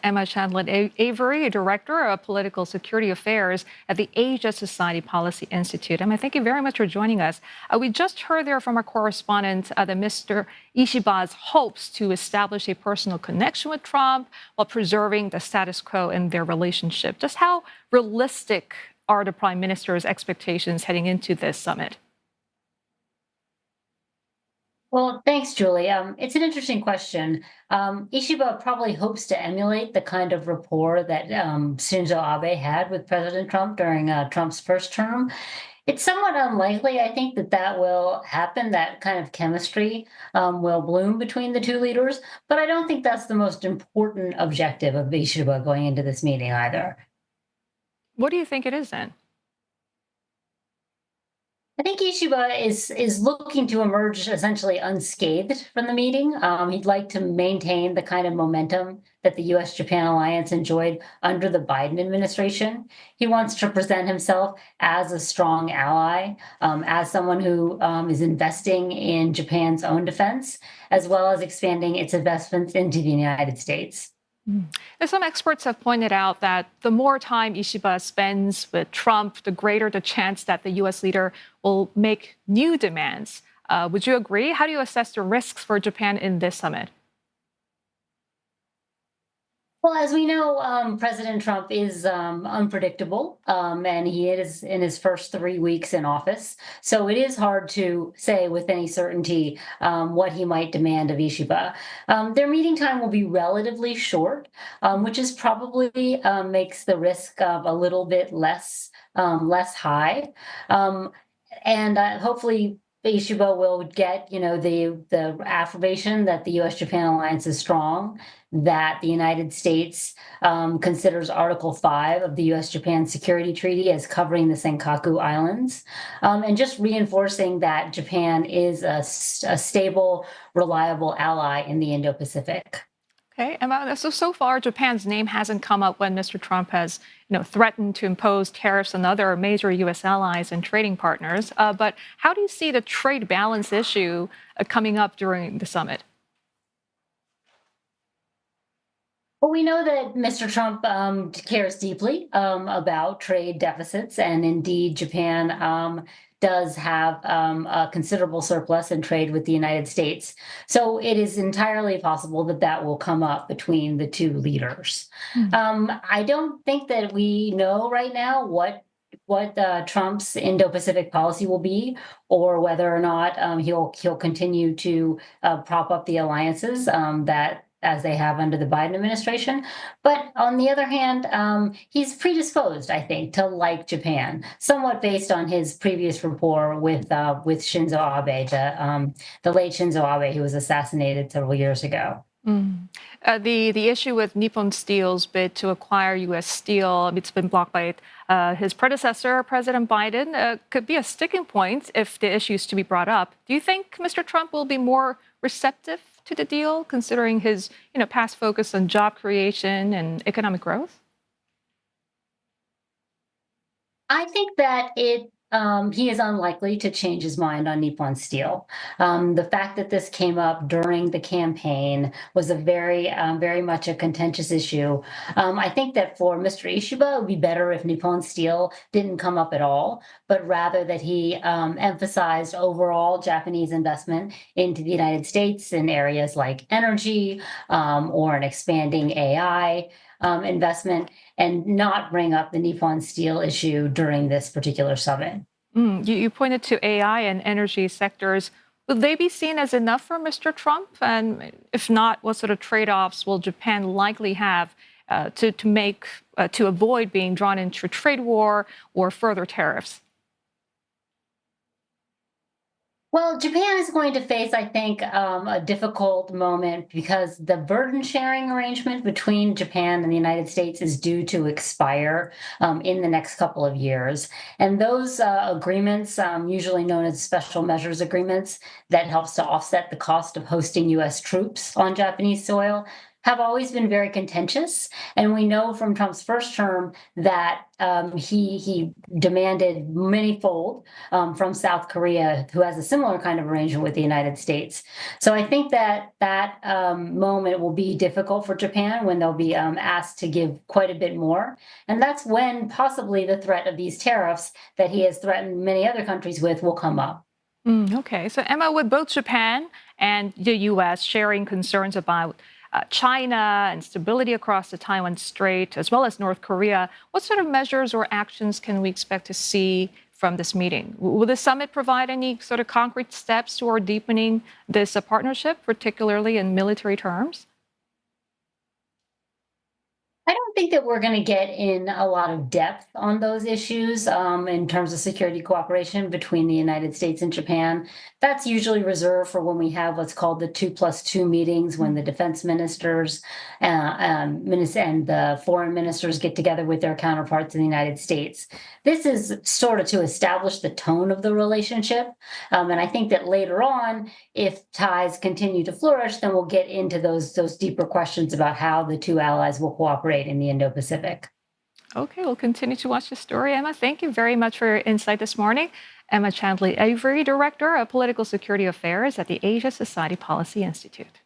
Emma Chanlett-Avery, Director of Political Security Affairs at the Asia Society Policy Institute. Emma, thank you very much for joining us. We just heard there from our correspondent that Mr. Ishiba's hopes to establish a personal connection with Trump while preserving the status quo in their relationship. Just how realistic are the Prime Minister's expectations heading into this summit? Well, thanks, Julie. It's an interesting question. Ishiba probably hopes to emulate the kind of rapport that Shinzo Abe had with President Trump during Trump's first term. It's somewhat unlikely, I think, that will happen, that kind of chemistry will bloom between the two leaders, but I don't think that's the most important objective of Ishiba going into this meeting either. What do you think it is then? I think Ishiba is looking to emerge essentially unscathed from the meeting. He'd like to maintain the kind of momentum that the U.S.-Japan alliance enjoyed under the Biden administration. He wants to present himself as a strong ally, as someone who is investing in Japan's own defense, as well as expanding its investments into the United States. Some experts have pointed out that the more time Ishiba spends with Trump, the greater the chance that the U.S. leader will make new demands. Would you agree? How do you assess the risks for Japan in this summit? Well, as we know, President Trump is unpredictable, and he is in his first 3 weeks in office. So it is hard to say with any certainty what he might demand of Ishiba. Their meeting time will be relatively short, which is probably makes the risk of a little bit less high. And hopefully Ishiba will get, the affirmation that the U.S.-Japan alliance is strong, that the United States considers Article 5 of the U.S.-Japan Security Treaty as covering the Senkaku Islands, and just reinforcing that Japan is a stable, reliable ally in the Indo-Pacific. Okay, Emma, so far, Japan's name hasn't come up when Mr. Trump has, threatened to impose tariffs on other major U.S. allies and trading partners. But how do you see the trade balance issue coming up during the summit? Well, we know that Mr. Trump cares deeply about trade deficits, and indeed, Japan does have a considerable surplus in trade with the United States. So it is entirely possible that that will come up between the two leaders. I don't think that we know right now what Trump's Indo-Pacific policy will be, or whether or not he'll continue to prop up the alliances that as they have under the Biden administration. But on the other hand, he's predisposed, I think, to like Japan, somewhat based on his previous rapport with Shinzo Abe, the late Shinzo Abe, who was assassinated several years ago. The issue with Nippon Steel's bid to acquire U.S. steel, it's been blocked by his predecessor, President Biden, could be a sticking point if the issue is to be brought up. Do you think Mr. Trump will be more receptive to the deal, considering his past focus on job creation and economic growth? I think that he is unlikely to change his mind on Nippon Steel. The fact that this came up during the campaign was a very much a contentious issue. I think that for Mr. Ishiba, it would be better if Nippon Steel didn't come up at all, but rather that he emphasized overall Japanese investment into the United States in areas like energy or an expanding AI investment, and not bring up the Nippon Steel issue during this particular summit. You pointed to AI and energy sectors. Will they be seen as enough for Mr. Trump? And if not, what sort of trade-offs will Japan likely have to avoid being drawn into a trade war or further tariffs? Well, Japan is going to face, I think, a difficult moment because the burden sharing arrangement between Japan and the United States is due to expire in the next couple of years. And those agreements, usually known as special measures agreements, that helps to offset the cost of hosting U.S. troops on Japanese soil, have always been very contentious, and we know from Trump's first term that he demanded manyfold from South Korea, who has a similar kind of arrangement with the United States. So I think that moment will be difficult for Japan when they'll be asked to give quite a bit more, and that's when possibly the threat of these tariffs that he has threatened many other countries with will come up. Okay, so Emma, with both Japan and the U.S. sharing concerns about China and stability across the Taiwan Strait, as well as North Korea, what sort of measures or actions can we expect to see from this meeting? Will the summit provide any sort of concrete steps toward deepening this partnership, particularly in military terms? I don't think that we're going to get in a lot of depth on those issues in terms of security cooperation between the United States and Japan. That's usually reserved for when we have what's called the 2+2 meetings, when the defense ministers and the foreign ministers get together with their counterparts in the United States. This is sort of to establish the tone of the relationship. And I think that later on, if ties continue to flourish, then we'll get into those deeper questions about how the two allies will cooperate in the Indo-Pacific. Okay, we'll continue to watch the story. Emma, thank you very much for your insight this morning. Emma Chanlett-Avery, Director of Political Security Affairs at the Asia Society Policy Institute.